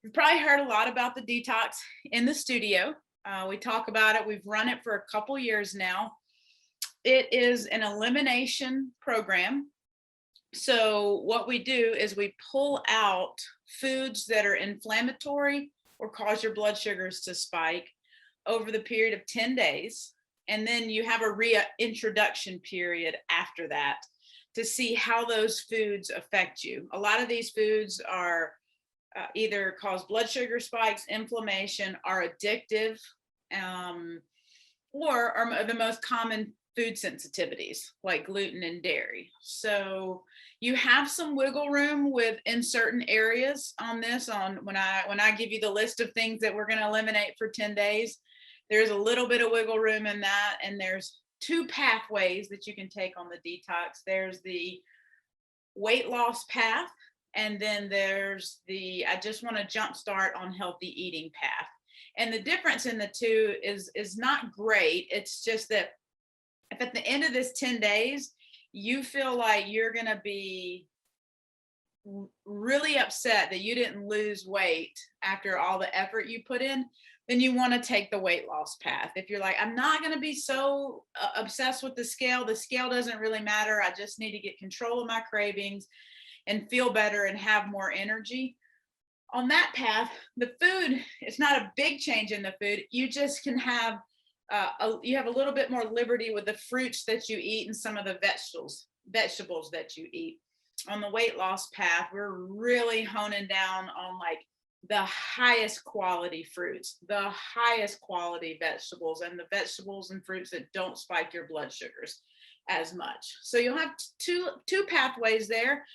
You've probably heard a lot about the detox in the studio. We talk about it. We've run it for a couple years now. It is an elimination program. So what we do is we pull out foods that are inflammatory or cause your blood sugars to spike over the period of 10 days. And then you have a reintroduction period after that to see how those foods affect you. A lot of these foods are either cause blood sugar spikes, inflammation, are addictive, or are the most common food sensitivities like gluten and dairy. So you have some wiggle room in certain areas on this. On when I give you the list of things that we're going to eliminate for 10 days, there's a little bit of wiggle room in that. And there's two pathways that you can take on the detox. There's the weight loss path, and then there's the I just want to jumpstart on healthy eating path. And the difference in the two is not great. It's just that if at the end of this 10 days, you feel like you're going to be really upset that you didn't lose weight after all the effort you put in, then you want to take the weight loss path. If you're like, I'm not going to be so obsessed with the scale doesn't really matter. I just need to get control of my cravings and feel better and have more energy. On that path, the food, it's not a big change in the food. You just can have, you have a little bit more liberty with the fruits that you eat and some of the vegetables that you eat. On the weight loss path, we're really honing down on like the highest quality fruits, the highest quality vegetables, and the vegetables and fruits that don't spike your blood sugars as much. So you'll have two pathways there.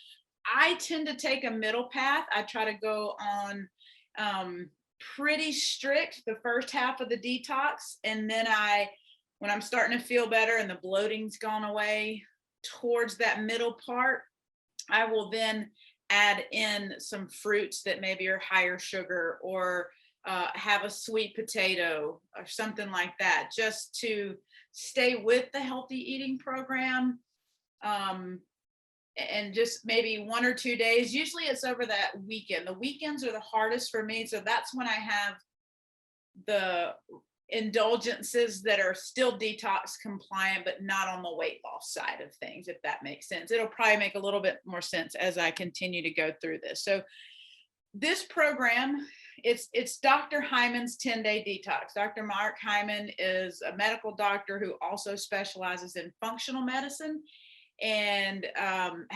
I tend to take a middle path. I try to go on pretty strict the first half of the detox. And then when I'm starting to feel better and the bloating's gone away towards that middle part, I will then add in some fruits that maybe are higher sugar, or have a sweet potato or something like that, just to stay with the healthy eating program. And just maybe 1 or 2 days. Usually it's over that weekend. The weekends are the hardest for me. So that's when I have the indulgences that are still detox compliant, but not on the weight loss side of things, if that makes sense. It'll probably make a little bit more sense as I continue to go through this. So this program, it's Dr. Hyman's 10-day detox. Dr. Mark Hyman is a medical doctor who also specializes in functional medicine, and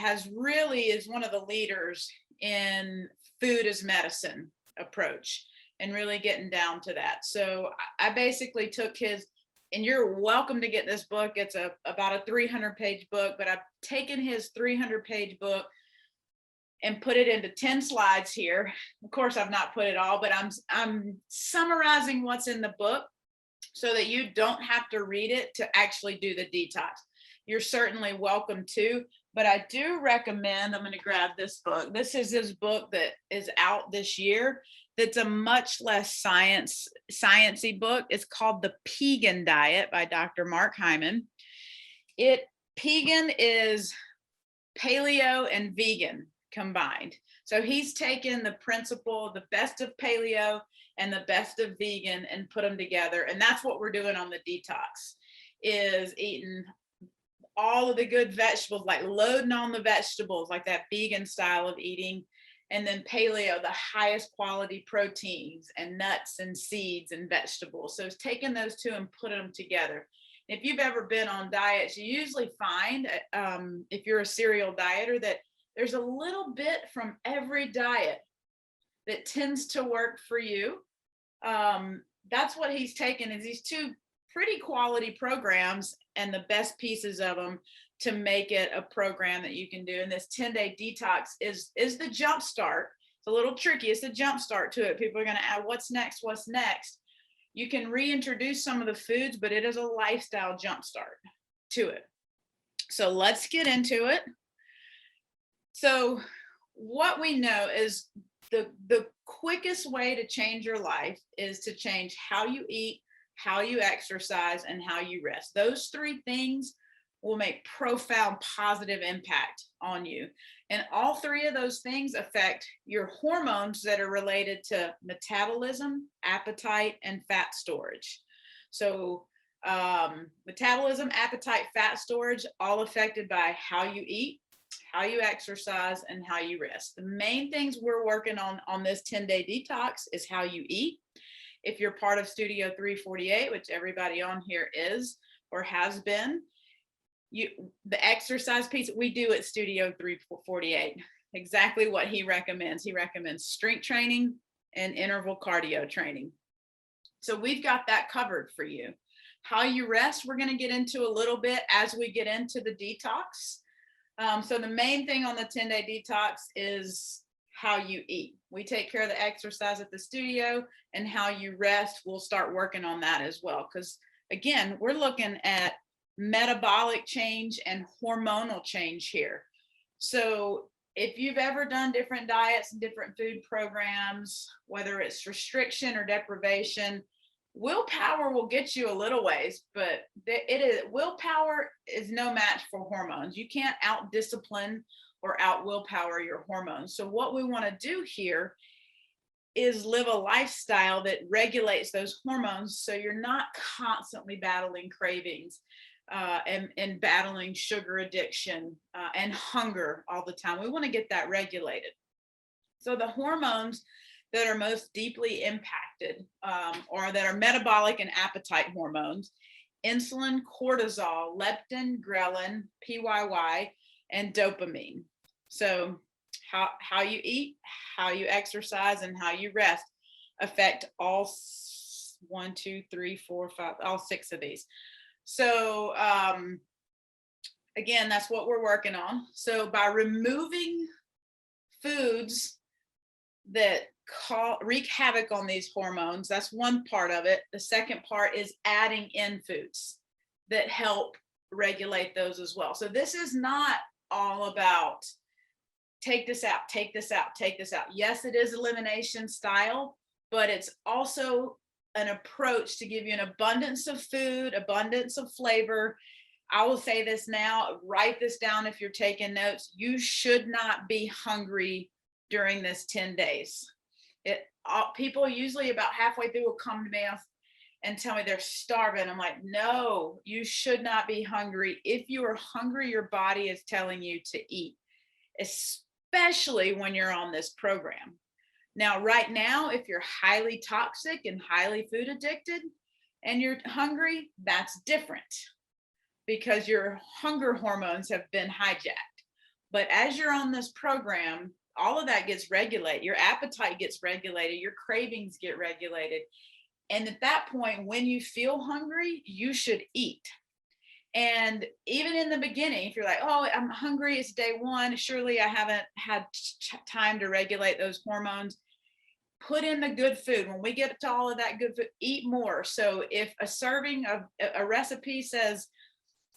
is one of the leaders in food as medicine approach and really getting down to that. So I basically took his, and you're welcome to get this book. It's about a 300-page book, but I've taken his 300-page book and put it into 10 slides here. Of course, I've not put it all, but I'm summarizing what's in the book so that you don't have to read it to actually do the detox. You're certainly welcome to, but I do recommend, I'm going to grab this book. This is his book that is out this year. That's a much less sciencey book. It's called The Pegan Diet by Dr. Mark Hyman. Pegan is paleo and vegan combined. So he's taken the principle, the best of paleo and the best of vegan, and put them together. And that's what we're doing on the detox, is eating all of the good vegetables, like loading on the vegetables, like that vegan style of eating. And then paleo, the highest quality proteins and nuts and seeds and vegetables. So it's taking those two and putting them together. If you've ever been on diets, you usually find, if you're a serial dieter, that there's a little bit from every diet that tends to work for you. That's what he's taken, is these two pretty quality programs and the best pieces of them to make it a program that you can do. And this 10-day detox is the jump start. It's a little tricky. It's the jump start to it. People are going to add, what's next? You can reintroduce some of the foods, but it is a lifestyle jump start to it. So let's get into it. So what we know is the quickest way to change your life is to change how you eat, how you exercise, and how you rest. Those three things will make profound positive impact on you. And all three of those things affect your hormones that are related to metabolism, appetite, and fat storage. So metabolism, appetite, fat storage, all affected by how you eat, how you exercise, and how you rest. The main things we're working on this 10-day detox is how you eat. If you're part of Studio 348, which everybody on here is or has been, the exercise piece we do at Studio 348, exactly what he recommends. He recommends strength training and interval cardio training. So we've got that covered for you. How you rest, we're going to get into a little bit as we get into the detox. So the main thing on the 10-day detox is how you eat. We take care of the exercise at the studio, and how you rest, we'll start working on that as well. Because again, we're looking at metabolic change and hormonal change here. So if you've ever done different diets and different food programs, whether it's restriction or deprivation, willpower will get you a little ways, but willpower is no match for hormones. You can't out discipline or out willpower your hormones. So what we want to do here is live a lifestyle that regulates those hormones, so you're not constantly battling cravings and battling sugar addiction and hunger all the time. We want to get that regulated. So the hormones that are most deeply impacted or that are metabolic and appetite hormones: insulin, cortisol, leptin, ghrelin, PYY, and dopamine. So how you eat, how you exercise, and how you rest affect all 1, 2, 3, 4, 5, all 6 of these. So again, that's what we're working on. So by removing foods that wreak havoc on these hormones, that's one part of it. The second part is adding in foods that help regulate those as well. So this is not all about take this out, take this out, take this out. Yes, it is elimination style, but it's also an approach to give you an abundance of food, abundance of flavor. I will say this now, write this down if you're taking notes. You should not be hungry during this 10 days. People usually about halfway through will come to me and tell me they're starving. I'm like, no, you should not be hungry. If you are hungry, your body is telling you to eat, especially when you're on this program. Now, right now, if you're highly toxic and highly food addicted and you're hungry, that's different because your hunger hormones have been hijacked. But as you're on this program, all of that gets regulated. Your appetite gets regulated. Your cravings get regulated. And at that point, when you feel hungry, you should eat. And even in the beginning, if you're like, oh, I'm hungry, it's day one, surely I haven't had time to regulate those hormones, put in the good food. When we get to all of that good food, eat more. So if a serving of a recipe says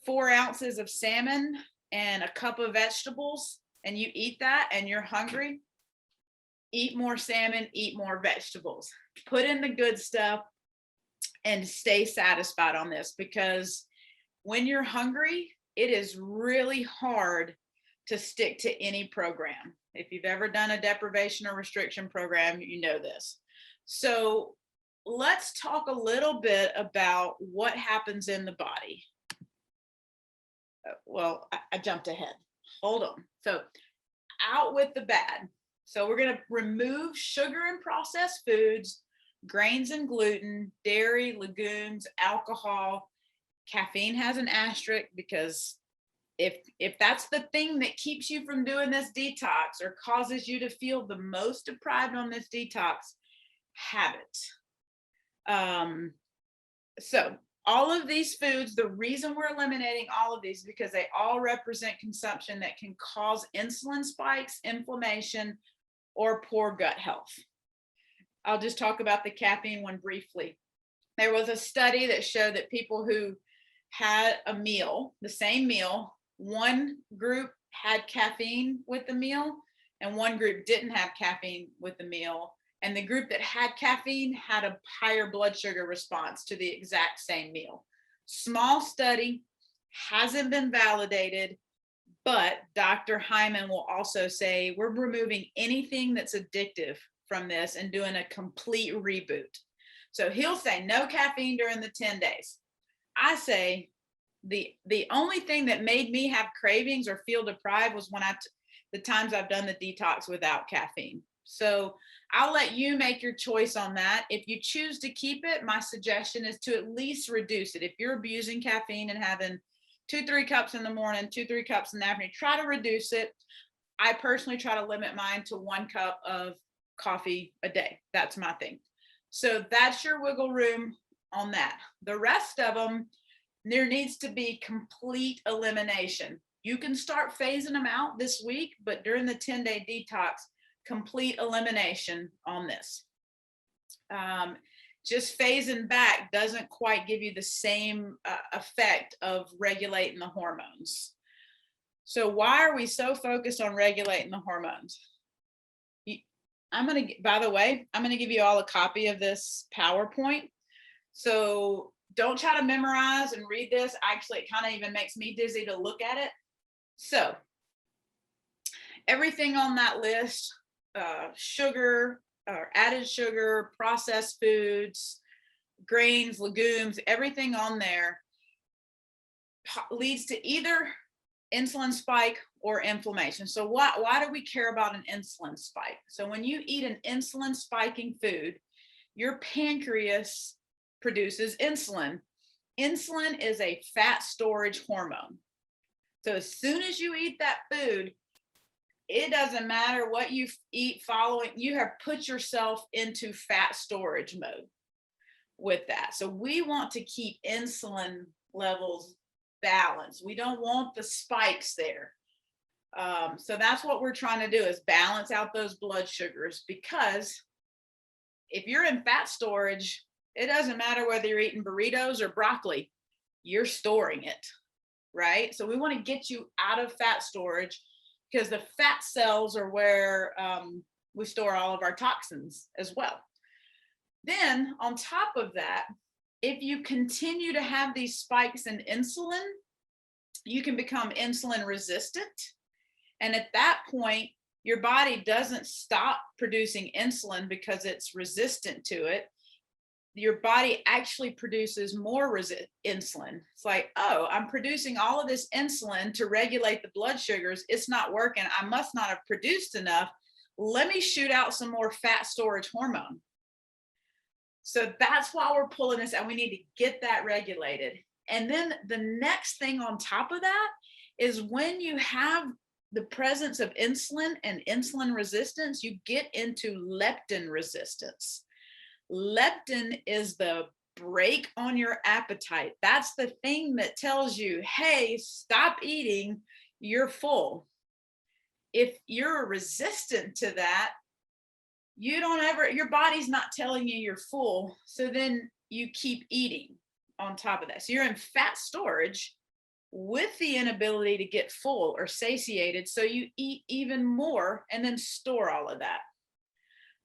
4 ounces of salmon and a cup of vegetables, and you eat that and you're hungry, eat more salmon, eat more vegetables, put in the good stuff, and stay satisfied on this, because when you're hungry, it is really hard to stick to any program. If you've ever done a deprivation or restriction program, you know this. So let's talk a little bit about what happens in the body. Well, I jumped ahead. Hold on. So out with the bad. So we're going to remove sugar and processed foods, grains and gluten, dairy, legumes, alcohol. Caffeine has an asterisk, because if that's the thing that keeps you from doing this detox or causes you to feel the most deprived on this detox, have it. So all of these foods, the reason we're eliminating all of these is because they all represent consumption that can cause insulin spikes, inflammation, or poor gut health. I'll just talk about the caffeine one briefly. There was a study that showed that people who had a meal, the same meal, one group had caffeine with the meal and one group didn't have caffeine with the meal. And the group that had caffeine had a higher blood sugar response to the exact same meal. Small study, hasn't been validated, but Dr. Hyman will also say we're removing anything that's addictive from this and doing a complete reboot. So he'll say no caffeine during the 10 days. I say the only thing that made me have cravings or feel deprived was when the times I've done the detox without caffeine. So I'll let you make your choice on that. If you choose to keep it, my suggestion is to at least reduce it. If you're abusing caffeine and having 2-3 cups in the morning, 2-3 cups in the afternoon, try to reduce it. I personally try to limit mine to 1 cup of coffee a day. That's my thing. So that's your wiggle room on that. The rest of them, there needs to be complete elimination. You can start phasing them out this week, but during the 10-day detox, complete elimination on this. Just phasing back doesn't quite give you the same effect of regulating the hormones. So why are we so focused on regulating the hormones? By the way, I'm going to give you all a copy of this PowerPoint. So don't try to memorize and read this. Actually, it kind of even makes me dizzy to look at it. So everything on that list, sugar or added sugar, processed foods, grains, legumes, everything on there leads to either insulin spike or inflammation. So why do we care about an insulin spike? So when you eat an insulin spiking food, your pancreas produces insulin. Insulin is a fat storage hormone. So as soon as you eat that food, it doesn't matter what you eat following, you have put yourself into fat storage mode with that. So we want to keep insulin levels balanced. We don't want the spikes there. So that's what we're trying to do, is balance out those blood sugars, because if you're in fat storage, it doesn't matter whether you're eating burritos or broccoli, you're storing it, right? So we want to get you out of fat storage, because the fat cells are where we store all of our toxins as well. Then on top of that, if you continue to have these spikes in insulin, you can become insulin resistant. And at that point, your body doesn't stop producing insulin because it's resistant to it. Your body actually produces more insulin. It's like, oh, I'm producing all of this insulin to regulate the blood sugars. It's not working. I must not have produced enough. Let me shoot out some more fat storage hormone. So that's why we're pulling this out. We need to get that regulated. And then the next thing on top of that is when you have the presence of insulin and insulin resistance, you get into leptin resistance. Leptin is the brake on your appetite. That's the thing that tells you, hey, stop eating, you're full. If you're resistant to that, your body's not telling you you're full. So then you keep eating on top of that. So you're in fat storage with the inability to get full or satiated. So you eat even more and then store all of that.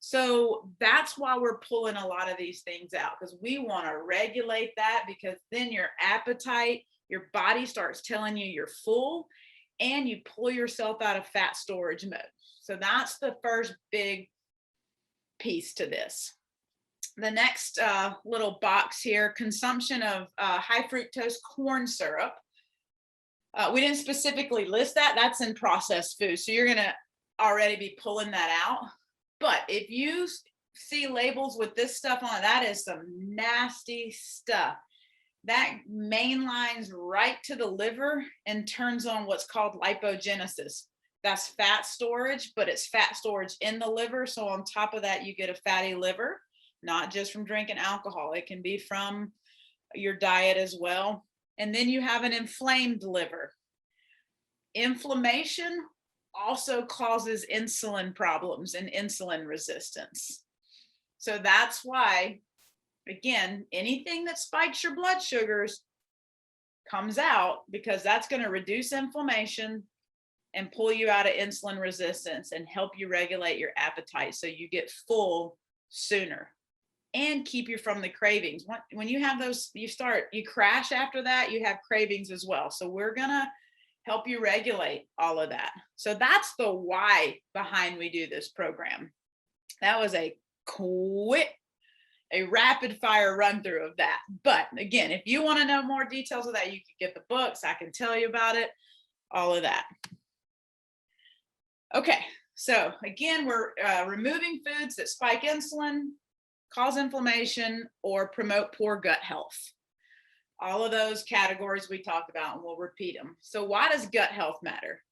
So that's why we're pulling a lot of these things out, because we want to regulate that, because then your appetite, your body starts telling you you're full, and you pull yourself out of fat storage mode. So that's the first big piece to this. The next little box here, consumption of high fructose corn syrup. We didn't specifically list that. That's in processed food. So you're going to already be pulling that out. But if you see labels with this stuff on it, that is some nasty stuff. That mainlines right to the liver and turns on what's called lipogenesis. That's fat storage, but it's fat storage in the liver. So on top of that, you get a fatty liver, not just from drinking alcohol. It can be from your diet as well. And then you have an inflamed liver. Inflammation also causes insulin problems and insulin resistance. So that's why, again, anything that spikes your blood sugars comes out, because that's going to reduce inflammation and pull you out of insulin resistance and help you regulate your appetite so you get full sooner. and keep you from the cravings. When you have those, you crash after that, you have cravings as well. So we're gonna help you regulate all of that. So that's the why behind we do this program. That was a rapid fire run through of that. But again, if you want to know more details of that, you can get the books. I can tell you about it, all of that. Okay, so again, we're removing foods that spike insulin, cause inflammation, or promote poor gut health. All of those categories we talked about, and we'll repeat them. So why does gut health matter?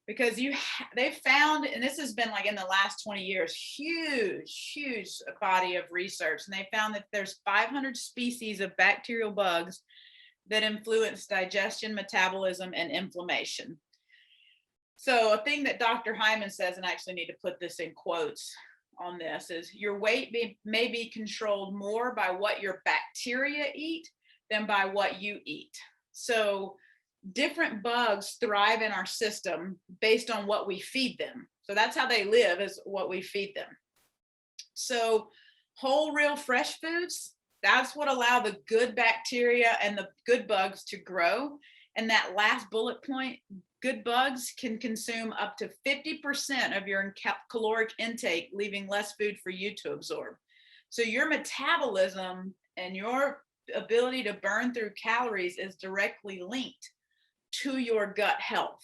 Because they've found, and this has been like in the last 20 years, huge body of research, and they found that there's 500 species of bacterial bugs that influence digestion, metabolism, and inflammation. So a thing that Dr. Hyman says, and I actually need to put this in quotes on this, is your weight may be controlled more by what your bacteria eat than by what you eat. So different bugs thrive in our system based on what we feed them. So that's how they live, is what we feed them. So whole, real, fresh foods, that's what allow the good bacteria and the good bugs to grow. And that last bullet point, good bugs can consume up to 50% of your caloric intake, leaving less food for you to absorb. So your metabolism and your ability to burn through calories is directly linked to your gut health.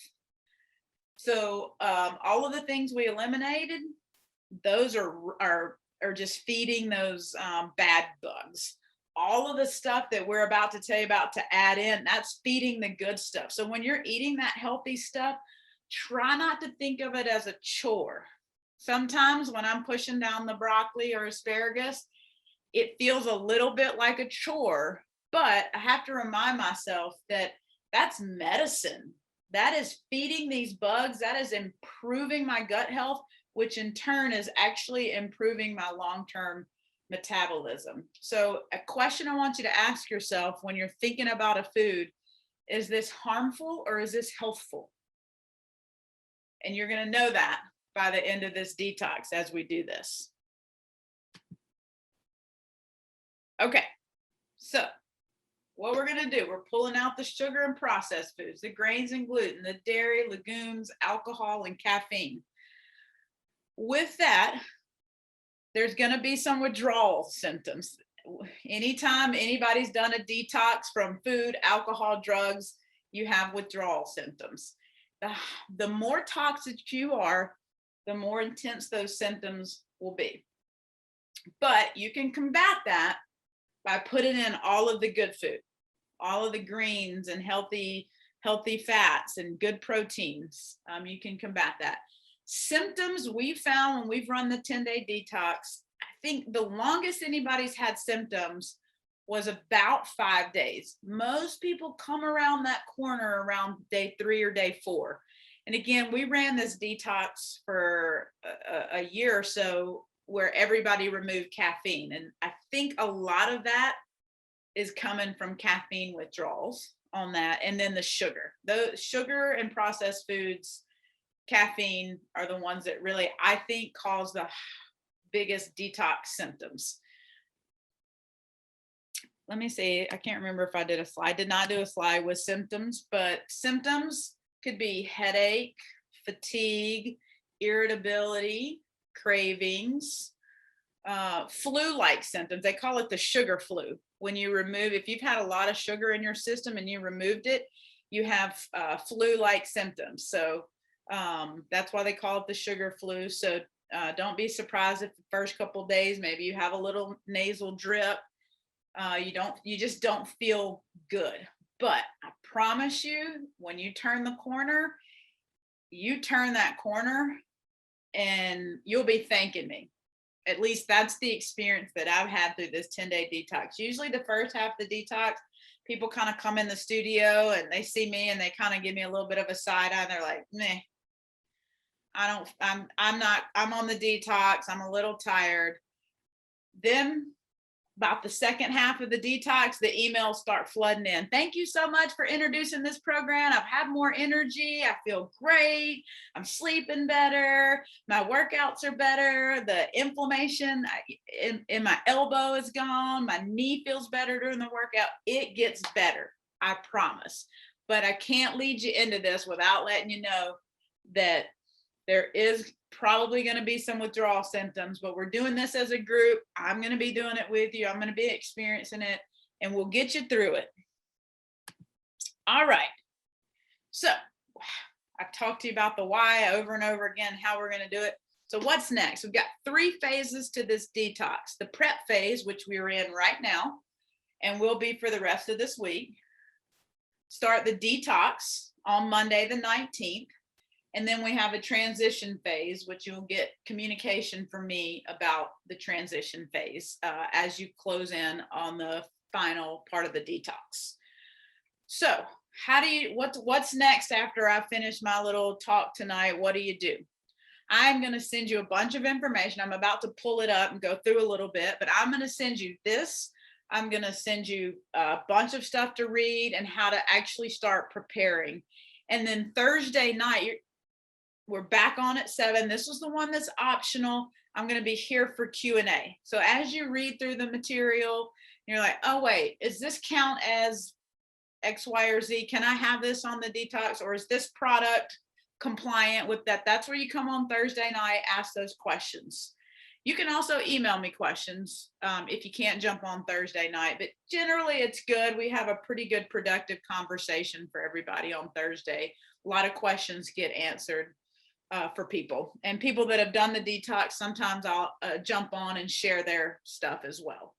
So all of the things we eliminated, those are just feeding those bad bugs. All of the stuff that we're about to tell you about to add in, that's feeding the good stuff. So when you're eating that healthy stuff, try not to think of it as a chore. Sometimes when I'm pushing down the broccoli or asparagus, it feels a little bit like a chore, but I have to remind myself that that's medicine. That is feeding these bugs. That is improving my gut health, which in turn is actually improving my long-term metabolism. So a question I want you to ask yourself when you're thinking about a food, is this harmful or is this healthful? And you're going to know that by the end of this detox as we do this. Okay, so what we're going to do, we're pulling out the sugar and processed foods, the grains and gluten, the dairy, legumes, alcohol, and caffeine. With that, there's going to be some withdrawal symptoms. Anytime anybody's done a detox from food, alcohol, drugs, you have withdrawal symptoms. The more toxic you are, the more intense those symptoms will be. But you can combat that by putting in all of the good food, all of the greens and healthy fats and good proteins. You can combat that. Symptoms we found when we've run the 10-day detox, I think the longest anybody's had symptoms was about 5 days. Most people come around that corner around day 3 or day 4. And again, we ran this detox for a year or so where everybody removed caffeine. And I think a lot of that is coming from caffeine withdrawals on that. And then the sugar and processed foods, caffeine are the ones that really, I think, cause the biggest detox symptoms. Let me see, I can't remember if I did a slide. I did not do a slide with symptoms, but symptoms could be headache, fatigue, irritability, cravings, flu-like symptoms. They call it the sugar flu. When you remove, if you've had a lot of sugar in your system and you removed it, you have flu-like symptoms. So that's why they call it the sugar flu. So don't be surprised if the first couple of days, maybe you have a little nasal drip. You just don't feel good. But I promise you, when you turn the corner, you turn that corner and you'll be thanking me. At least that's the experience that I've had through this 10-day detox. Usually the first half of the detox, people kind of come in the studio and they see me and they kind of give me a little bit of a side eye and they're like, meh, I'm on the detox. I'm a little tired. Then about the second half of the detox, the emails start flooding in. Thank you so much for introducing this program. I've had more energy. I feel great. I'm sleeping better. My workouts are better. The inflammation in my elbow is gone. My knee feels better during the workout. It gets better, I promise. But I can't lead you into this without letting you know that there is probably going to be some withdrawal symptoms, but we're doing this as a group. I'm going to be doing it with you. I'm going to be experiencing it, and we'll get you through it. All right. So I've talked to you about the why over and over again, how we're going to do it. So what's next? We've got 3 phases to this detox. The prep phase, which we're in right now, and will be for the rest of this week. Start the detox on Monday the 19th. And then we have a transition phase, which you'll get communication from me about the transition phase as you close in on the final part of the detox. So what's next after I finish my little talk tonight? What do you do? I'm going to send you a bunch of information. I'm about to pull it up and go through a little bit, but I'm going to send you this. I'm going to send you a bunch of stuff to read and how to actually start preparing. And then Thursday night, we're back on at 7. This is the one that's optional. I'm going to be here for Q&A. So as you read through the material, you're like, oh, wait, does this count as X, Y, or Z? Can I have this on the detox, or is this product compliant with that? That's where you come on Thursday night, ask those questions. You can also email me questions if you can't jump on Thursday night, but generally it's good. We have a pretty good productive conversation for everybody on Thursday. A lot of questions get answered for people, and people that have done the detox, sometimes I'll jump on and share their stuff as well.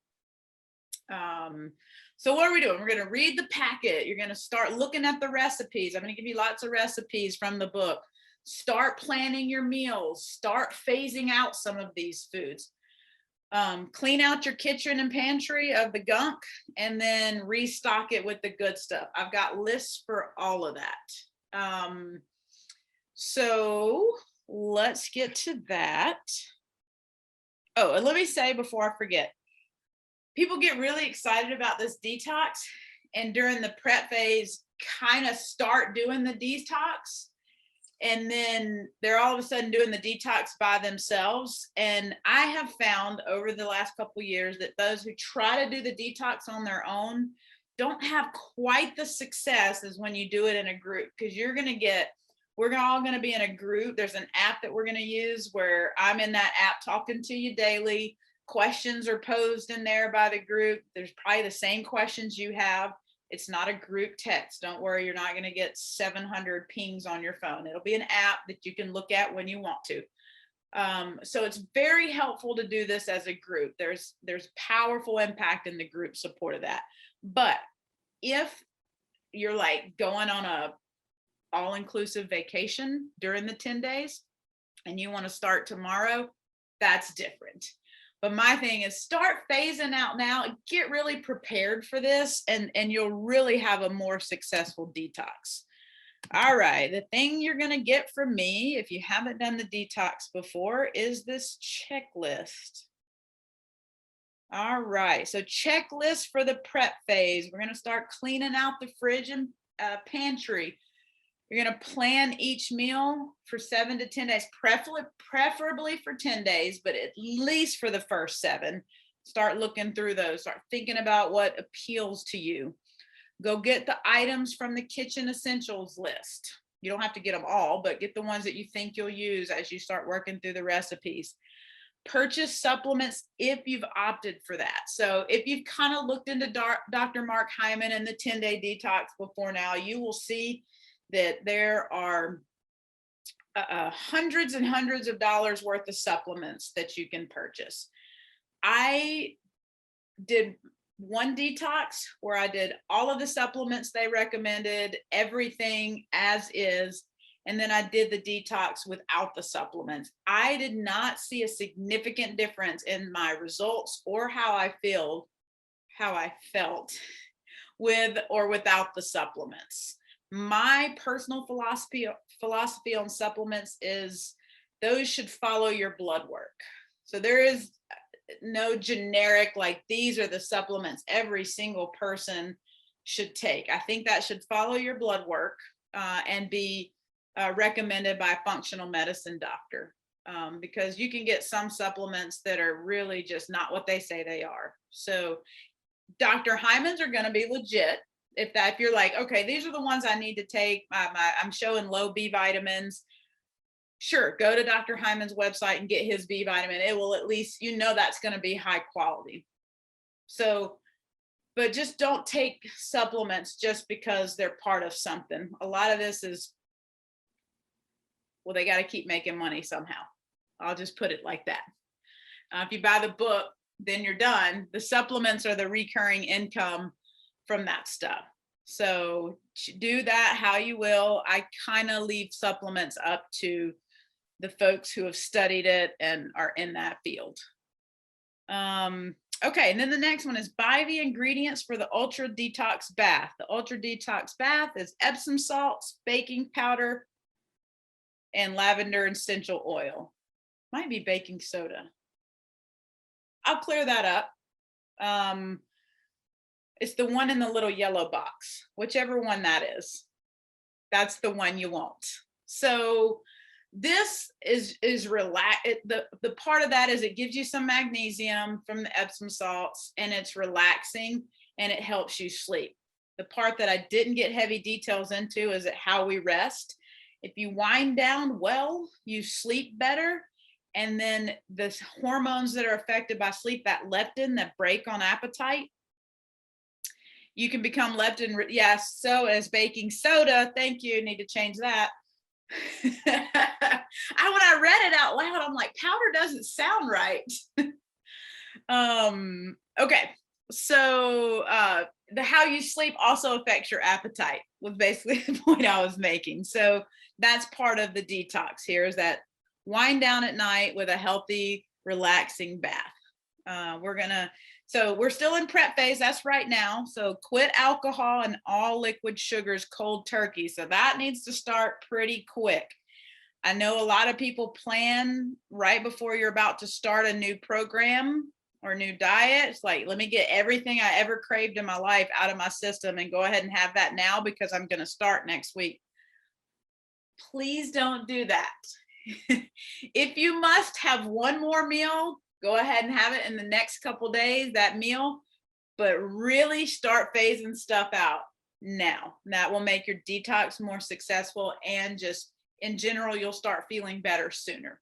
So what are we doing? We're going to read the packet. You're going to start looking at the recipes. I'm going to give you lots of recipes from the book. Start planning your meals. Start phasing out some of these foods. Clean out your kitchen and pantry of the gunk, and then restock it with the good stuff. I've got lists for all of that. So let's get to that. Oh, and let me say before I forget, people get really excited about this detox, and during the prep phase kind of start doing the detox, and then they're all of a sudden doing the detox by themselves. And I have found over the last couple of years that those who try to do the detox on their own don't have quite the success as when you do it in a group, because we're all going to be in a group. There's an app that we're going to use where I'm in that app talking to you daily. Questions are posed in there by the group. There's probably the same questions you have. It's not a group text. Don't worry, you're not going to get 700 pings on your phone. It'll be an app that you can look at when you want to. So it's very helpful to do this as a group. There's powerful impact in the group support of that. But if you're like going on a all-inclusive vacation during the 10 days and you want to start tomorrow, that's different. But my thing is start phasing out now, get really prepared for this, and you'll really have a more successful detox. All right, the thing you're going to get from me if you haven't done the detox before is this checklist. All right, so checklist for the prep phase. We're going to start cleaning out the fridge and pantry. You're going to plan each meal for 7 to 10 days, preferably for 10 days, but at least for the first 7. Start looking through those. Start thinking about what appeals to you. Go get the items from the kitchen essentials list. You don't have to get them all, but get the ones that you think you'll use as you start working through the recipes. Purchase supplements if you've opted for that. So if you've kind of looked into Dr. Mark Hyman and the 10-day detox before now, you will see that there are hundreds and hundreds of dollars worth of supplements that you can purchase. I did one detox where I did all of the supplements they recommended, everything as is, and then I did the detox without the supplements. I did not see a significant difference in my results or how I felt with or without the supplements. My personal philosophy on supplements is those should follow your blood work. So there is no generic, like these are the supplements every single person should take. I think that should follow your blood work and be recommended by a functional medicine doctor, because you can get some supplements that are really just not what they say they are. So Dr. Hyman's are going to be legit. If you're like, okay, these are the ones I need to take, I'm showing low B vitamins, sure, go to Dr. Hyman's website and get his B vitamin. It will at least, that's going to be high quality. So, but just don't take supplements just because they're part of something. A lot of this is, well, they got to keep making money somehow. I'll just put it like that. If you buy the book, then you're done. The supplements are the recurring income from that stuff. So do that how you will. I kind of leave supplements up to the folks who have studied it and are in that field. Okay, and then the next one is buy the ingredients for the Ultra Detox Bath. The Ultra Detox Bath is Epsom salts, baking powder, and lavender essential oil. Might be baking soda. I'll clear that up. It's the one in the little yellow box, whichever one that is. That's the one you want. So this is the part of that is it gives you some magnesium from the Epsom salts, and it's relaxing and it helps you sleep. The part that I didn't get heavy details into is how we rest. If you wind down well, you sleep better. And then the hormones that are affected by sleep, that leptin, that brake on appetite, you can become leptin. Yes, so as baking soda. Thank you. Need to change that. When I read it out loud, I'm like, powder doesn't sound right. Okay, so the how you sleep also affects your appetite was basically the point I was making. So that's part of the detox here, is that wind down at night with a healthy, relaxing bath. So we're still in prep phase. That's right now. So quit alcohol and all liquid sugars cold turkey. So that needs to start pretty quick. I know a lot of people plan right before you're about to start a new program or new diet. It's like, let me get everything I ever craved in my life out of my system and go ahead and have that now because I'm going to start next week. Please don't do that. If you must have one more meal, go ahead and have it in the next couple days, that meal, but really start phasing stuff out now. That will make your detox more successful, and just in general, you'll start feeling better sooner.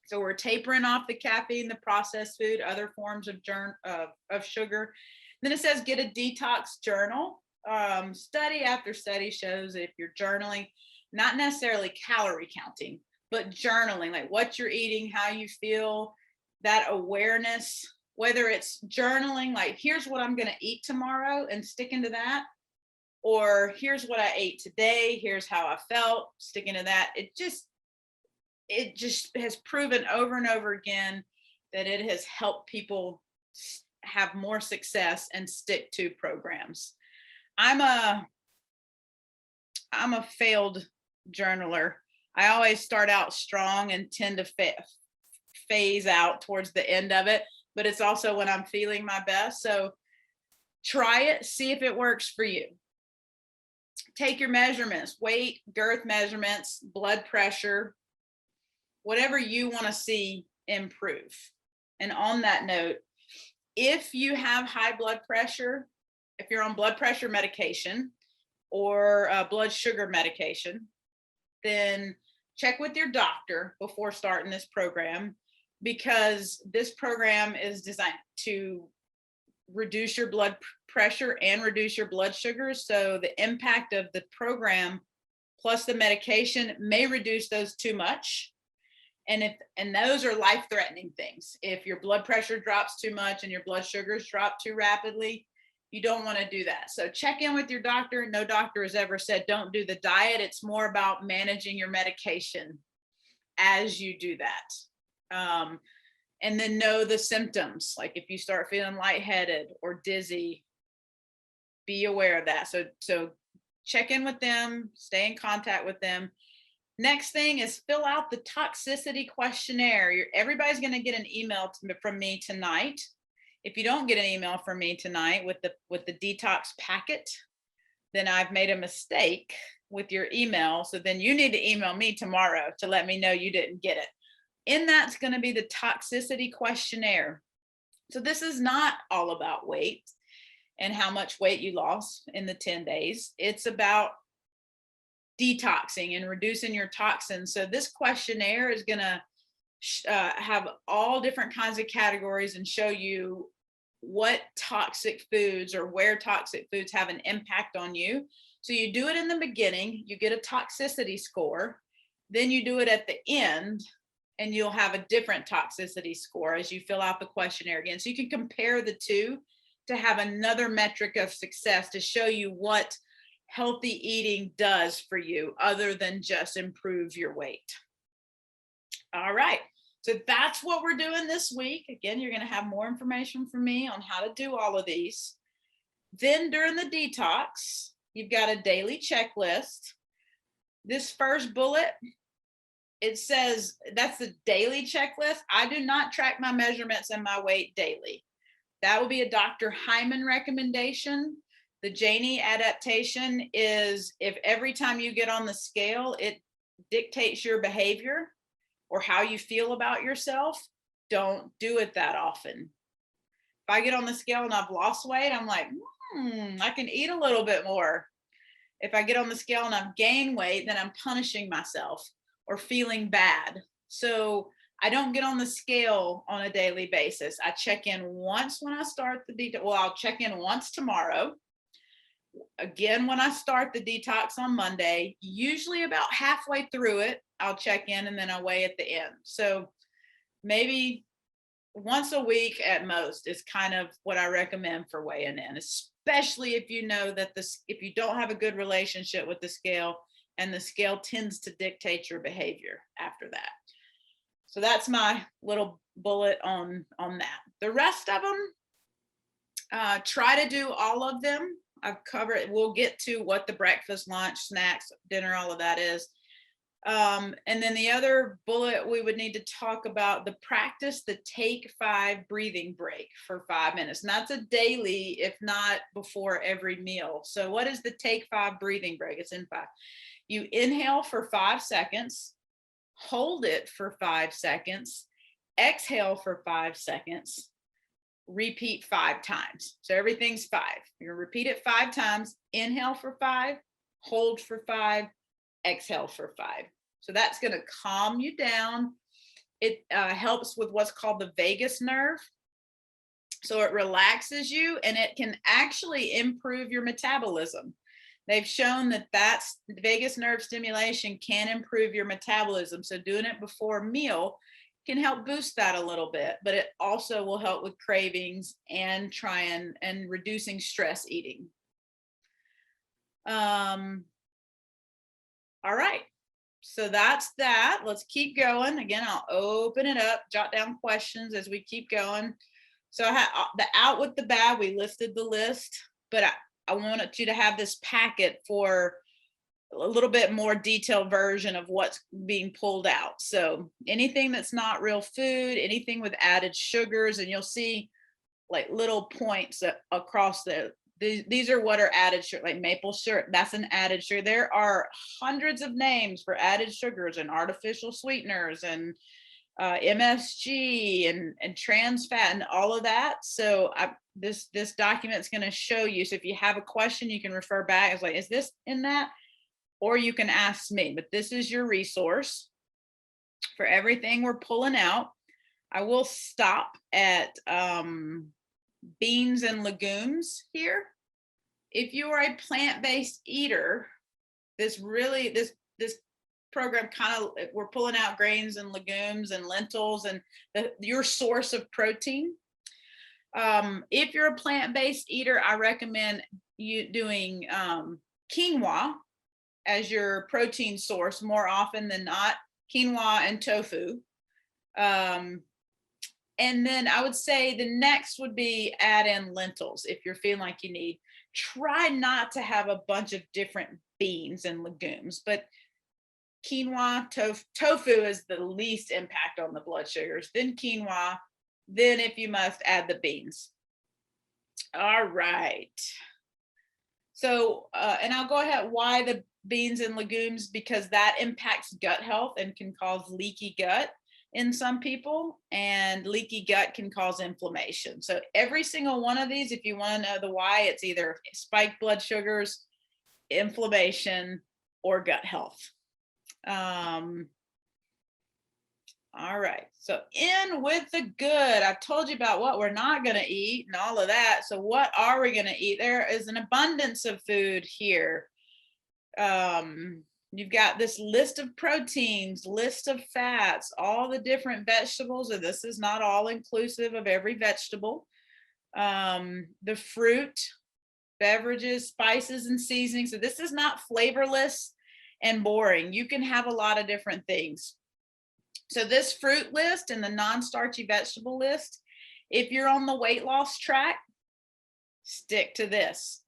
So we're tapering off the caffeine, the processed food, other forms of sugar. Then it says get a detox journal. Study after study shows that if you're journaling, not necessarily calorie counting, but journaling, like what you're eating, how you feel, that awareness, whether it's journaling, like here's what I'm going to eat tomorrow and sticking to that, or here's what I ate today, here's how I felt, sticking to that. It just has proven over and over again that it has helped people have more success and stick to programs. I'm a failed journaler. I always start out strong and tend to phase out towards the end of it, but it's also when I'm feeling my best. So try it, see if it works for you. Take your measurements, weight, girth measurements, blood pressure, whatever you want to see improve. And on that note, if you have high blood pressure, if you're on blood pressure medication or blood sugar medication, then check with your doctor before starting this program, because this program is designed to reduce your blood pressure and reduce your blood sugar. So the impact of the program plus the medication may reduce those too much. And those are life-threatening things. If your blood pressure drops too much and your blood sugars drop too rapidly, you don't want to do that. So check in with your doctor. No doctor has ever said don't do the diet. It's more about managing your medication as you do that. And then know the symptoms. Like if you start feeling lightheaded or dizzy, be aware of that. So check in with them, stay in contact with them. Next thing is fill out the toxicity questionnaire. Everybody's going to get an email from me tonight. If you don't get an email from me tonight with the detox packet, then I've made a mistake with your email. So then you need to email me tomorrow to let me know you didn't get it. In that's going to be the toxicity questionnaire. So this is not all about weight and how much weight you lost in the 10 days. It's about detoxing and reducing your toxins. So this questionnaire is going to have all different kinds of categories and show you what toxic foods or where toxic foods have an impact on you. So you do it in the beginning, you get a toxicity score, then you do it at the end, and you'll have a different toxicity score as you fill out the questionnaire again. So you can compare the two to have another metric of success to show you what healthy eating does for you other than just improve your weight. All right. So that's what we're doing this week. Again, you're going to have more information from me on how to do all of these. Then during the detox, you've got a daily checklist. This first bullet, it says that's the daily checklist. I do not track my measurements and my weight daily. That will be a Dr. Hyman recommendation. The Janie adaptation is if every time you get on the scale, it dictates your behavior or how you feel about yourself, don't do it that often. If I get on the scale and I've lost weight, I'm like, I can eat a little bit more. If I get on the scale and I've gained weight, then I'm punishing myself or feeling bad. So I don't get on the scale on a daily basis. I check in once when I start the detox. Well, I'll check in once tomorrow. Again, when I start the detox on Monday, usually about halfway through it, I'll check in and then I'll weigh at the end. So maybe once a week at most is kind of what I recommend for weighing in, especially if you know that if you don't have a good relationship with the scale and the scale tends to dictate your behavior after that. So that's my little bullet on that. The rest of them, try to do all of them. I've covered, we'll get to what the breakfast, lunch, snacks, dinner, all of that is. And then the other bullet we would need to talk about the practice, the take 5 breathing break for 5 minutes. And that's a daily, if not before every meal. So what is the take 5 breathing break? It's in 5. You inhale for 5 seconds, hold it for 5 seconds, exhale for 5 seconds, repeat 5 times. So everything's 5. You're gonna repeat it 5 times, inhale for 5, hold for 5, exhale for 5. So that's going to calm you down. It helps with what's called the vagus nerve. So it relaxes you and it can actually improve your metabolism. They've shown that vagus nerve stimulation can improve your metabolism. So doing it before a meal can help boost that a little bit, but it also will help with cravings and and reducing stress eating. All right, so that's that. Let's keep going. Again, I'll open it up, jot down questions as we keep going. So I had the out with the bad, we listed the list, but I wanted you to have this packet for a little bit more detailed version of what's being pulled out. So anything that's not real food, anything with added sugars, and you'll see like little points across these are what are added sugar, like maple syrup, that's an added sugar. There are hundreds of names for added sugars and artificial sweeteners and MSG and trans fat and all of that. So this document's going to show you. So if you have a question, you can refer back. It's like, is this in that? Or you can ask me, but this is your resource for everything we're pulling out. I will stop at beans and legumes here. If you are a plant-based eater, this program we're pulling out grains and legumes and lentils and your source of protein. If you're a plant-based eater, I recommend you doing quinoa as your protein source more often than not, quinoa and tofu. And then I would say the next would be add in lentils if you're feeling like you need. Try not to have a bunch of different beans and legumes, but quinoa, tofu is the least impact on the blood sugars, then quinoa, then if you must add the beans. All right. So, and I'll go ahead, why the beans and legumes, because that impacts gut health and can cause leaky gut in some people, and leaky gut can cause inflammation. So every single one of these, if you want to know the why, it's either spiked blood sugars, inflammation, or gut health. All right, so in with the good. I've told you about what we're not going to eat and all of that. So what are we going to eat? There is an abundance of food here. You've got this list of proteins, list of fats, all the different vegetables, and this is not all inclusive of every vegetable. The fruit, beverages, spices, and seasonings. So this is not flavorless and boring. You can have a lot of different things. So this fruit list and the non-starchy vegetable list, if you're on the weight loss track, stick to this.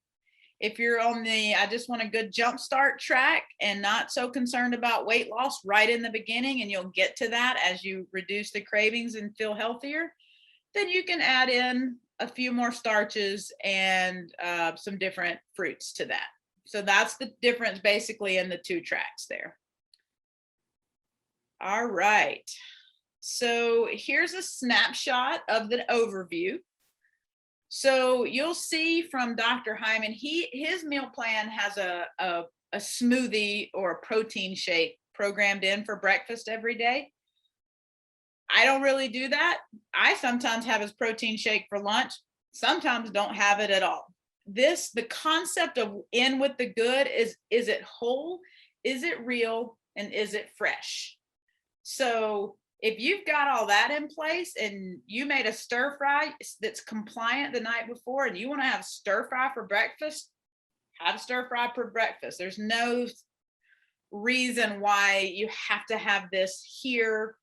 If you're on the, I just want a good jump start track and not so concerned about weight loss right in the beginning, and you'll get to that as you reduce the cravings and feel healthier, then you can add in a few more starches and some different fruits to that. So that's the difference basically in the two tracks there. All right, so here's a snapshot of the overview. So you'll see from Dr. Hyman, his meal plan has a smoothie or a protein shake programmed in for breakfast every day. I don't really do that. I sometimes have his protein shake for lunch, sometimes don't have it at all. The concept of in with the good is it whole, is it real, and is it fresh? So if you've got all that in place and you made a stir fry that's compliant the night before and you want to have stir fry for breakfast, have stir fry for breakfast. There's no reason why you have to have this here.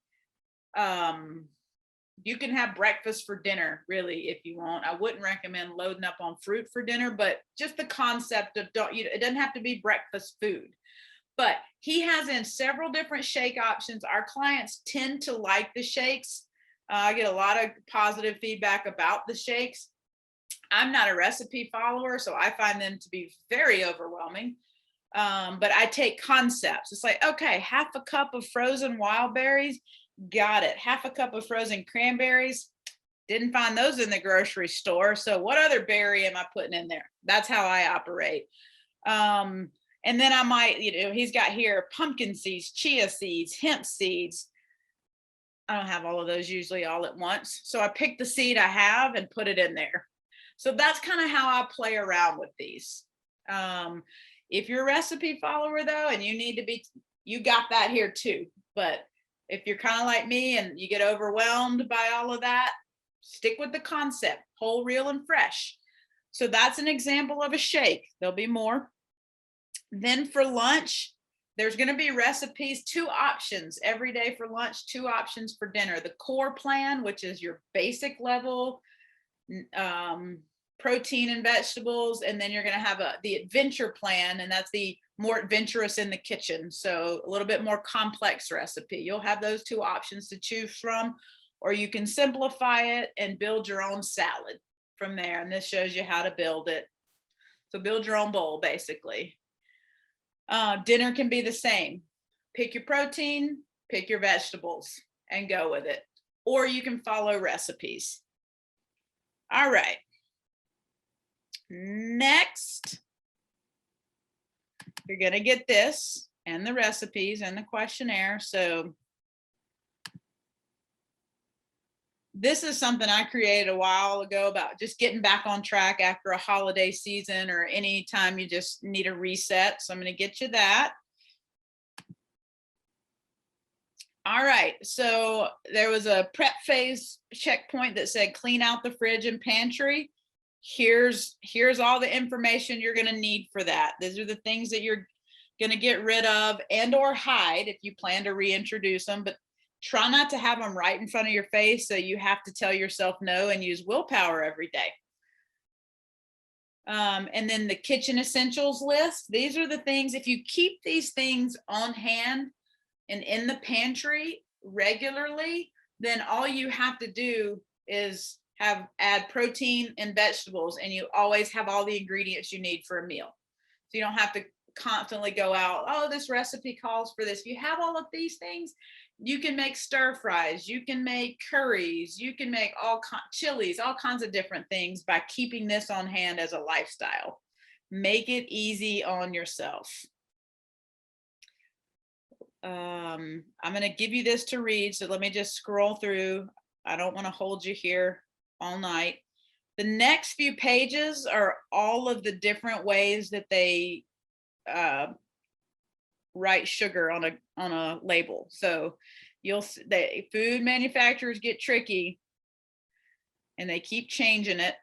You can have breakfast for dinner, really, if you want. I wouldn't recommend loading up on fruit for dinner, but just the concept of it doesn't have to be breakfast food. But he has in several different shake options. Our clients tend to like the shakes. I get a lot of positive feedback about the shakes. I'm not a recipe follower, so I find them to be very overwhelming. But I take concepts. It's like, okay, half a cup of frozen wild berries, got it. Half a cup of frozen cranberries, didn't find those in the grocery store. So what other berry am I putting in there? That's how I operate. And then I might, he's got here pumpkin seeds, chia seeds, hemp seeds. I don't have all of those usually all at once. So I pick the seed I have and put it in there. So that's kind of how I play around with these. If you're a recipe follower though, and you got that here too. But if you're kind of like me and you get overwhelmed by all of that, stick with the concept, whole, real, and fresh. So that's an example of a shake. There'll be more. Then for lunch, there's going to be recipes, 2 options every day for lunch, 2 options for dinner. The core plan, which is your basic level protein and vegetables, and then you're going to have the adventure plan, and that's the more adventurous in the kitchen. So a little bit more complex recipe. You'll have those 2 options to choose from, or you can simplify it and build your own salad from there. And this shows you how to build it. So build your own bowl, basically. Dinner can be the same. Pick your protein, pick your vegetables, and go with it. Or you can follow recipes. All right. Next, you're going to get this and the recipes and the questionnaire. So this is something I created a while ago about just getting back on track after a holiday season or any time you just need a reset. So I'm going to get you that. All right. So there was a prep phase checkpoint that said clean out the fridge and pantry. Here's all the information you're going to need for that. These are the things that you're going to get rid of and or hide if you plan to reintroduce them, but try not to have them right in front of your face, so you have to tell yourself no and use willpower every day. And then the kitchen essentials list. These are the things, if you keep these things on hand, and in the pantry regularly, then all you have to do is add protein and vegetables, and you always have all the ingredients you need for a meal. So you don't have to constantly go out, oh, this recipe calls for this. If you have all of these things, you can make stir fries, you can make curries, you can make chilies, all kinds of different things by keeping this on hand as a lifestyle. Make it easy on yourself. I'm going to give you this to read, so let me just scroll through. I don't want to hold you here all night. The next few pages are all of the different ways that they write sugar on a label. So the food manufacturers get tricky and they keep changing it.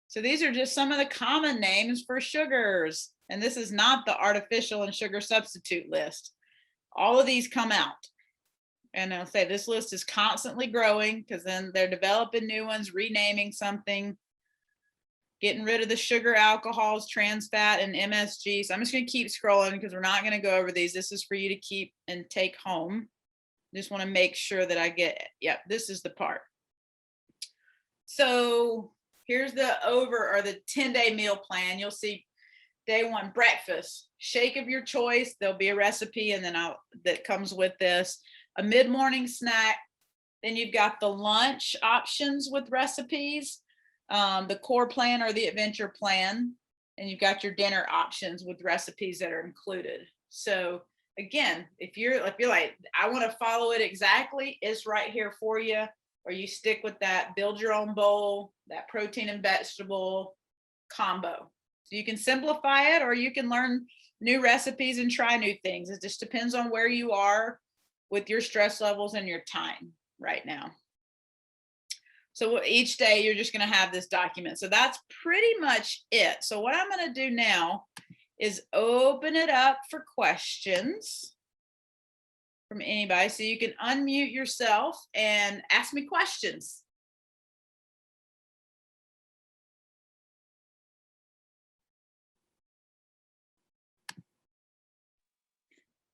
So these are just some of the common names for sugars. And this is not the artificial and sugar substitute list. All of these come out. And I'll say this list is constantly growing, because then they're developing new ones, renaming something, getting rid of the sugar, alcohols, trans fat, and MSG. So I'm just going to keep scrolling because we're not going to go over these. This is for you to keep and take home. Just want to make sure that I get it. Yep, this is the part. So here's the the 10-day meal plan. You'll see day 1, breakfast, shake of your choice. There'll be a recipe, and then that comes with this. A mid-morning snack. Then you've got the lunch options with recipes, the core plan or the adventure plan, and you've got your dinner options with recipes that are included. So again, if you're like, I want to follow it exactly, it's right here for you. Or you stick with that build your own bowl, that protein and vegetable combo. So you can simplify it, or you can learn new recipes and try new things. It just depends on where you are with your stress levels and your time right now. So each day you're just going to have this document. So that's pretty much it. So what I'm going to do now is open it up for questions from anybody. So you can unmute yourself and ask me questions.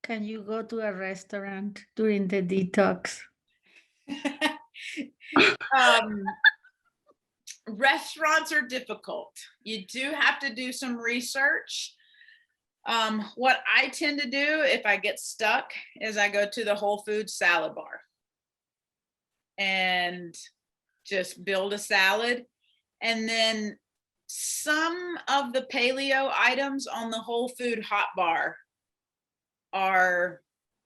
Can you go to a restaurant during the detox? Restaurants are difficult. You do have to do some research. What I tend to do if I get stuck is I go to the Whole Foods salad bar and just build a salad. And then some of the paleo items on the Whole Food hot bar are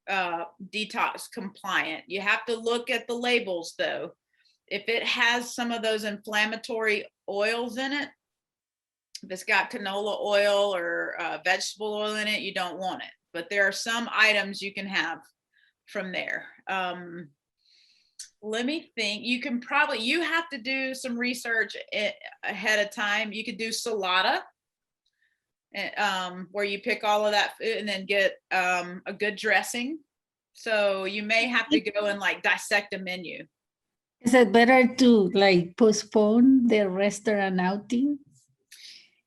detox compliant. You have to look at the labels though. If it has some of those inflammatory oils in it, if it's got canola oil or vegetable oil in it, you don't want it. But there are some items you can have from there. Let me think. You have to do some research ahead of time. You could do salata, where you pick all of that food and then get a good dressing. So you may have to go and like dissect a menu. Is it better to like postpone the restaurant outing?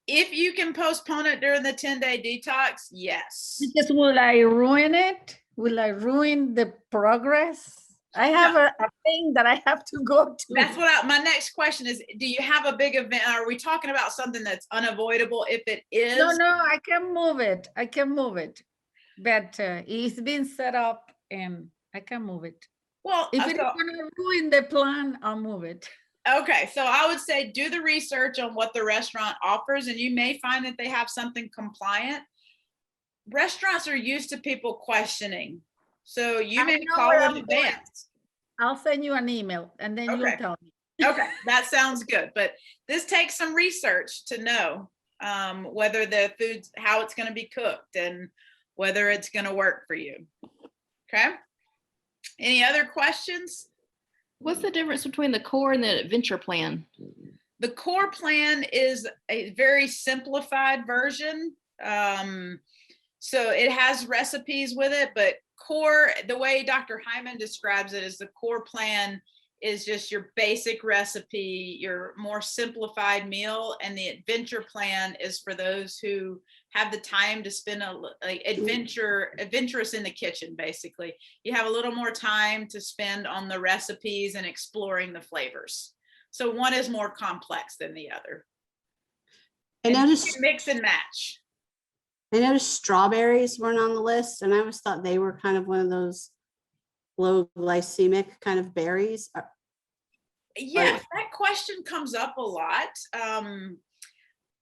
If you can postpone it during the 10-day detox, yes. Because will I ruin it? Will I ruin the progress? I have a thing that I have to go to. That's what my next question is. Do you have a big event? Are we talking about something that's unavoidable? If it is. No, I can move it. But it's been set up and I can move it. Well, if it's going to ruin the plan, I'll move it. Okay, so I would say do the research on what the restaurant offers, and you may find that they have something compliant. Restaurants are used to people questioning, so you may call in advance. I'll send you an email, and then you'll tell me. Okay, that sounds good. But this takes some research to know whether the food's, how it's going to be cooked, and whether it's going to work for you. Okay. Any other questions? What's the difference between the core and the adventure plan? The core plan is a very simplified version. So it has recipes with it, but core, the way Dr. Hyman describes it, is the core plan is just your basic recipe, your more simplified meal, and the adventure plan is for those who have the time to spend adventurous in the kitchen. Basically, you have a little more time to spend on the recipes and exploring the flavors. So one is more complex than the other. I And you noticed can mix and match. strawberries weren't on the list, and I always thought they were kind of one of those low glycemic kind of berries. Yes, that question comes up a lot.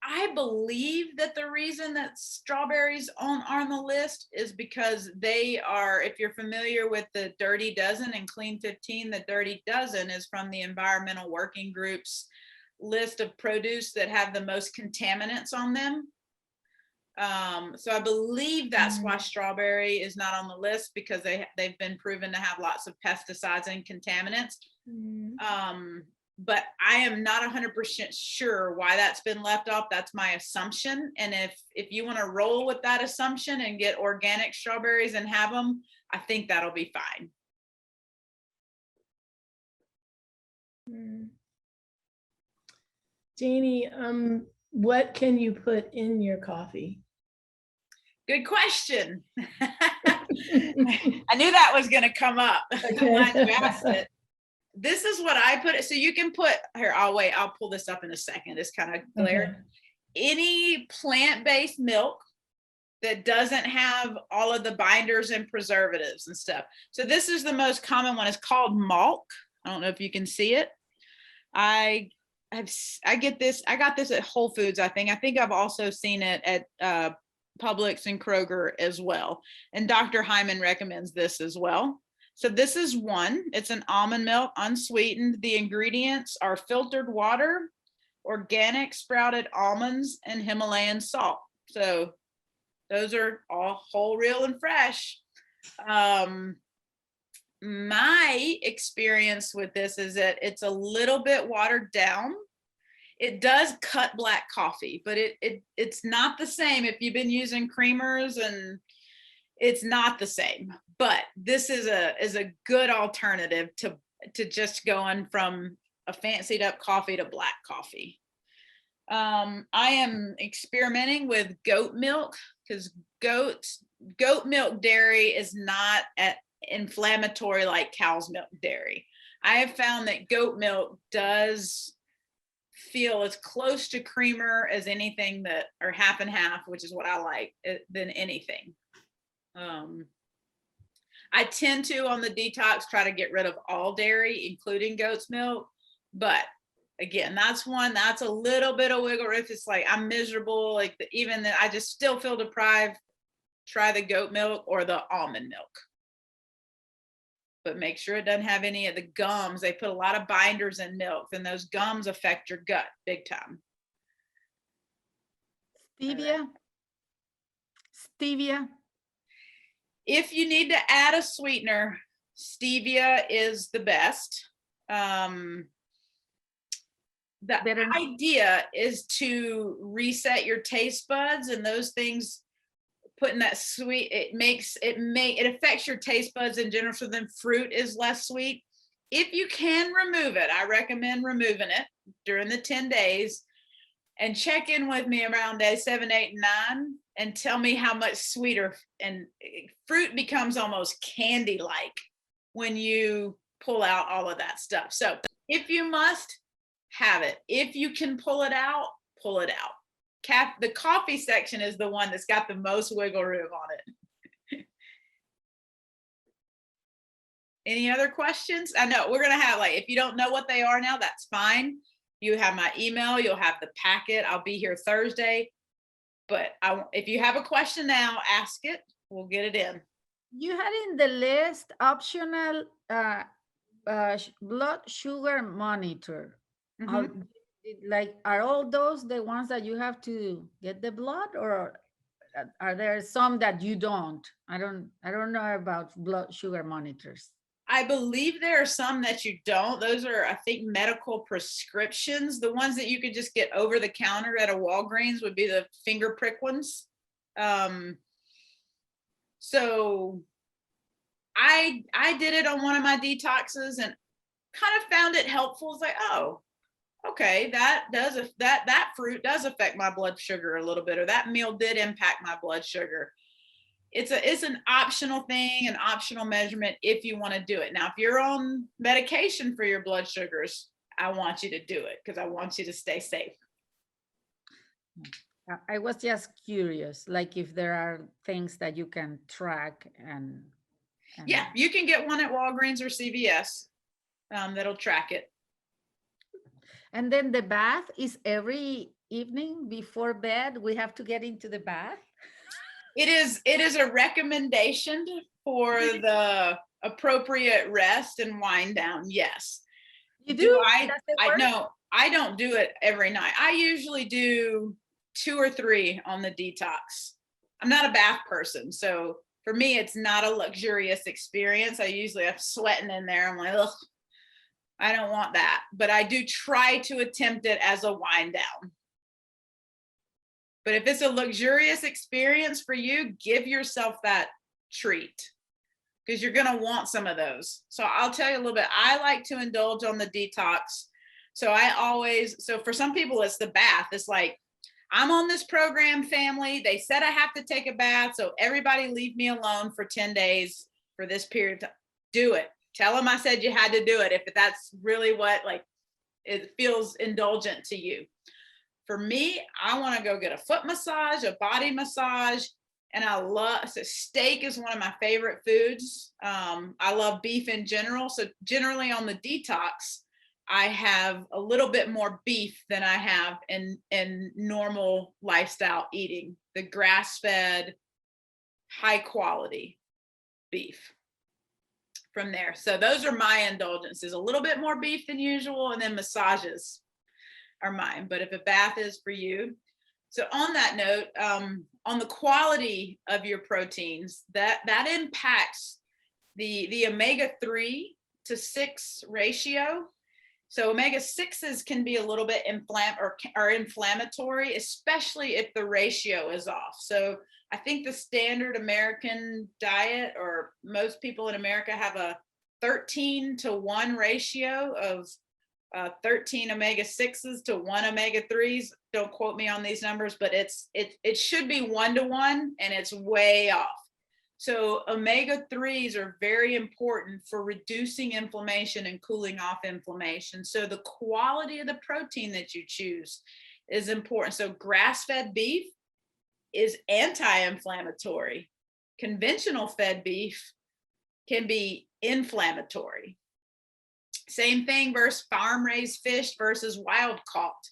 I believe that the reason that strawberries are on the list is because they are, if you're familiar with the Dirty Dozen and Clean 15, the Dirty Dozen is from the Environmental Working Group's list of produce that have the most contaminants on them. So I believe that's why strawberry is not on the list, because they've been proven to have lots of pesticides and contaminants. But I am not 100% sure why that's been left off. That's my assumption. And if you want to roll with that assumption and get organic strawberries and have them, I think that'll be fine. Janie, what can you put in your coffee? Good question. I knew that was going to come up. I'm glad you asked it. This is what I put it. So you can put here. I'll pull this up in a second. It's kind of glaring. Okay. Any plant-based milk that doesn't have all of the binders and preservatives and stuff. So this is the most common one. It's called Malk. I don't know if you can see it. I get this. I got this at Whole Foods. I think I've also seen it at Publix and Kroger as well. And Dr. Hyman recommends this as well. So this is one. It's an almond milk, unsweetened. The ingredients are filtered water, organic sprouted almonds, and Himalayan salt. So those are all whole, real, and fresh. My experience with this is that it's a little bit watered down. It does cut black coffee, but it's not the same if you've been using creamers, and it's not the same. But this is a good alternative to just going from a fancied up coffee to black coffee. I am experimenting with goat milk, because goat milk dairy is not inflammatory like cow's milk dairy. I have found that goat milk does feel as close to creamer as anything or half and half, which is what I like, than anything. I tend to, on the detox, try to get rid of all dairy, including goat's milk. But again, that's a little bit of wiggle room. If it's like I'm miserable, like even that I just still feel deprived, try the goat milk or the almond milk. But make sure it doesn't have any of the gums. They put a lot of binders in milk, and those gums affect your gut big time. Stevia. If you need to add a sweetener, stevia is the best. The idea is to reset your taste buds, and those things, putting that sweet, it affects your taste buds in general. So then fruit is less sweet. If you can remove it, I recommend removing it during the 10 days, and check in with me around day 7, 8, and 9 and tell me how much sweeter. And fruit becomes almost candy-like when you pull out all of that stuff. So if you must, have it. If you can pull it out, pull it out. The coffee section is the one that's got the most wiggle room on it. Any other questions? I know we're going to have, if you don't know what they are now, that's fine. You have my email, you'll have the packet. I'll be here Thursday. But if you have a question now, ask it. We'll get it in. You had in the list optional blood sugar monitor. Mm-hmm. Are all those the ones that you have to get the blood, or are there some that you don't? I don't know about blood sugar monitors. I believe there are some that you don't. Those are, I think, medical prescriptions. The ones that you could just get over the counter at a Walgreens would be the finger prick ones. So I did it on one of my detoxes, and kind of found it helpful. It's like, oh, okay, that fruit does affect my blood sugar a little bit, or that meal did impact my blood sugar. It's an optional thing, an optional measurement if you want to do it. Now, if you're on medication for your blood sugars, I want you to do it because I want you to stay safe. I was just curious, like if there are things that you can track and Yeah, you can get one at Walgreens or CVS that'll track it. And then the bath is every evening before bed. We have to get into the bath. It is a recommendation for the appropriate rest and wind down. Yes. You Do do? I Does it work? no, I don't do it every night. I usually do 2 or 3 on the detox. I'm not a bath person, so for me, it's not a luxurious experience. I usually have sweating in there. I'm like, ugh, I don't want that. But I do try to attempt it as a wind down. But if it's a luxurious experience for you, give yourself that treat because you're going to want some of those. So I'll tell you a little bit. I like to indulge on the detox. So for some people, it's the bath. It's like, I'm on this program, family. They said I have to take a bath. So everybody leave me alone for 10 days for this period of time. Do it. Tell them I said you had to do it if that's really what, like, it feels indulgent to you. For me, I want to go get a foot massage, a body massage, and steak is one of my favorite foods. I love beef in general. So generally on the detox, I have a little bit more beef than I have in normal lifestyle eating, the grass-fed, high quality beef from there. So those are my indulgences, a little bit more beef than usual, and then massages are mine. But if a bath is for you. So on that note, on the quality of your proteins, that impacts the omega-3 to 6 ratio. So omega-6s can be a little bit inflammatory, especially if the ratio is off. So I think the standard American diet, or most people in America, have a 13-to-1 ratio of 13 omega-6s to 1 omega-3s. Don't quote me on these numbers, but it should be 1-to-1, and it's way off. So omega-3s are very important for reducing inflammation and cooling off inflammation. So the quality of the protein that you choose is important. So grass-fed beef is anti-inflammatory. Conventional fed beef can be inflammatory. Same thing versus farm-raised fish versus wild caught.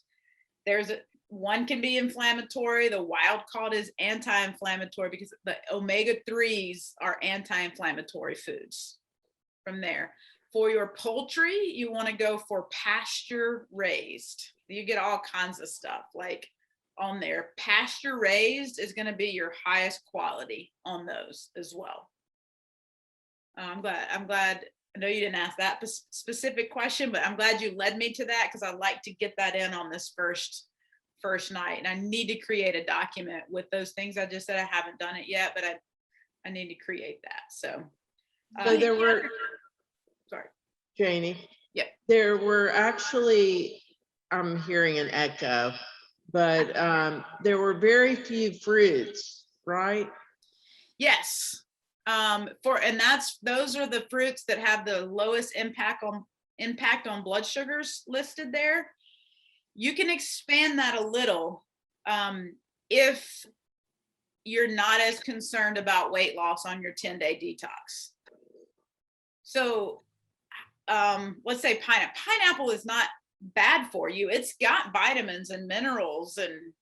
One can be inflammatory. The wild caught is anti-inflammatory because the omega-3s are anti-inflammatory foods from there. For your poultry, you want to go for pasture raised. You get all kinds of stuff like on there. Pasture raised is going to be your highest quality on those as well. I'm glad. I know you didn't ask that specific question, but I'm glad you led me to that because I like to get that in on this first night. And I need to create a document with those things I just said. I haven't done it yet, but I need to create that. So there were, sorry, Janie. Yeah. There were actually, I'm hearing an echo, but there were very few fruits, right? Yes. Those are the fruits that have the lowest impact on blood sugars listed there. You can expand that a little if you're not as concerned about weight loss on your 10-day detox. So let's say pineapple is not bad for you. It's got vitamins and minerals and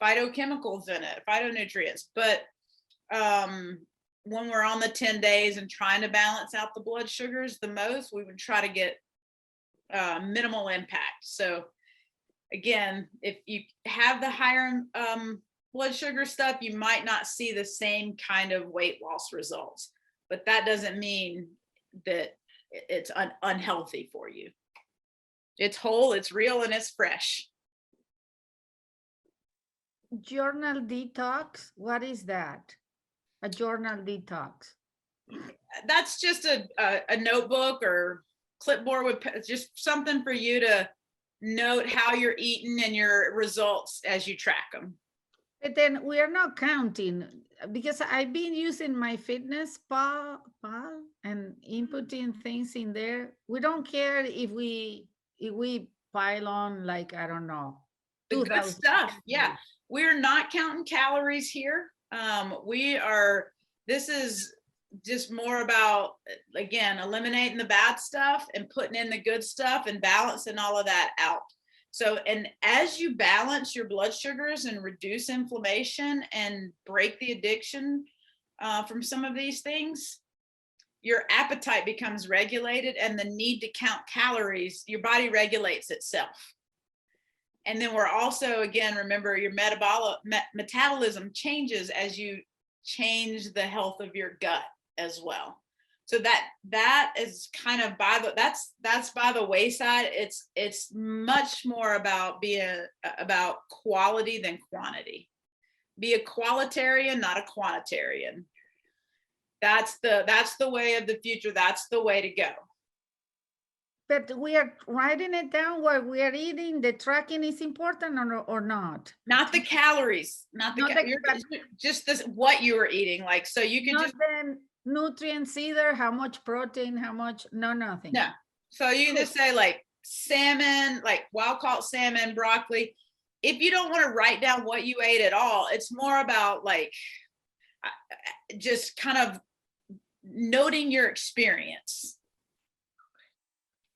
phytochemicals in it, phytonutrients. But when we're on the 10 days and trying to balance out the blood sugars the most, we would try to get minimal impact. So again, if you have the higher blood sugar stuff, you might not see the same kind of weight loss results, but that doesn't mean that it's unhealthy for you. It's whole, it's real, and it's fresh. Journal detox, what is that? A journal detox? That's just a notebook or clipboard with just something for you to note how you're eating and your results as you track them. But then we are not counting because I've been using my fitness pal and inputting things in there. We don't care if we pile on like, I don't know, The good 2,000 stuff. Yeah. We're not counting calories here. This is just more about, again, eliminating the bad stuff and putting in the good stuff and balancing all of that out. So, and as you balance your blood sugars and reduce inflammation and break the addiction from some of these things, your appetite becomes regulated and the need to count calories, your body regulates itself. And then we're also, again, remember your metabolism changes as you change the health of your gut as well. So that is kind of that's by the wayside. It's much more about being about quality than quantity. Be a qualitarian, not a quantitarian. That's the way of the future. That's the way to go. But we are writing it down what we are eating. The tracking is important or not? Not the calories, just this what you are eating. Like, so you can Not just the nutrients either, how much protein, how much, nothing. no. So you can just say like salmon, like wild caught salmon, broccoli. If you don't want to write down what you ate at all, it's more about like just kind of noting your experience.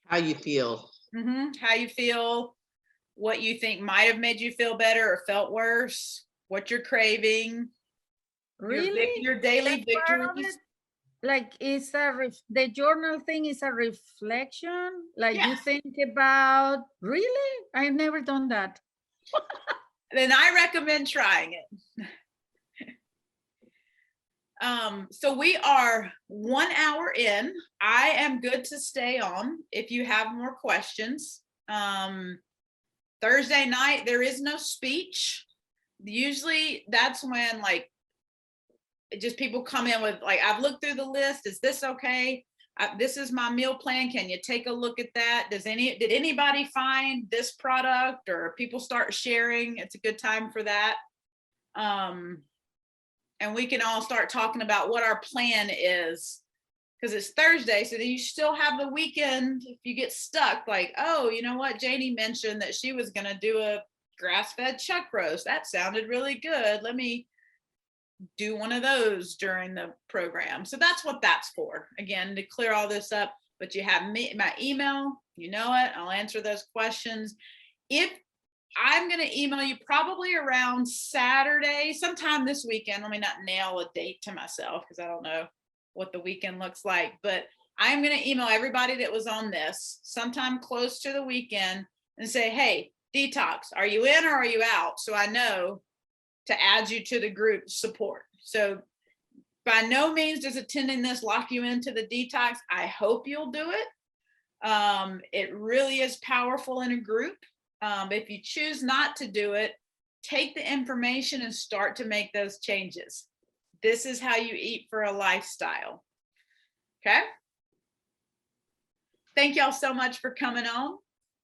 How you feel. How you feel, what you think might have made you feel better or felt worse, what you're craving. Really? Your daily That's part of victories. it? Like it's the journal thing is a reflection. Like Yeah. you think about, really? I've never done that. Then I recommend trying it. So we are 1 hour in. I am good to stay on if you have more questions. Thursday night, there is no speech. Usually that's when like just people come in with like, I've looked through the list. Is this okay? This is my meal plan. Can you take a look at that? Did anybody find this product, or people start sharing? It's a good time for that. And we can all start talking about what our plan is, because it's Thursday. So then you still have the weekend. If you get stuck, like, oh, you know what? Janie mentioned that she was going to do a grass-fed chuck roast. That sounded really good. Let me do one of those during the program. So that's what that's for. Again, to clear all this up, but you have my email, you know it. I'll answer those questions. If I'm going to email you probably around Saturday, sometime this weekend. Let me not nail a date to myself because I don't know what the weekend looks like, but I'm going to email everybody that was on this sometime close to the weekend and say, hey, Detox, are you in or are you out? So I know to add you to the group support. So by no means does attending this lock you into the Detox. I hope you'll do it. It really is powerful in a group. If you choose not to do it, take the information and start to make those changes. This is how you eat for a lifestyle. Okay. Thank y'all so much for coming on.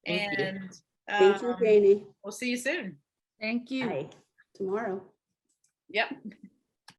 Thank you. And Thank you, Janie. we'll see you soon. Thank you. Bye. Tomorrow. Yep.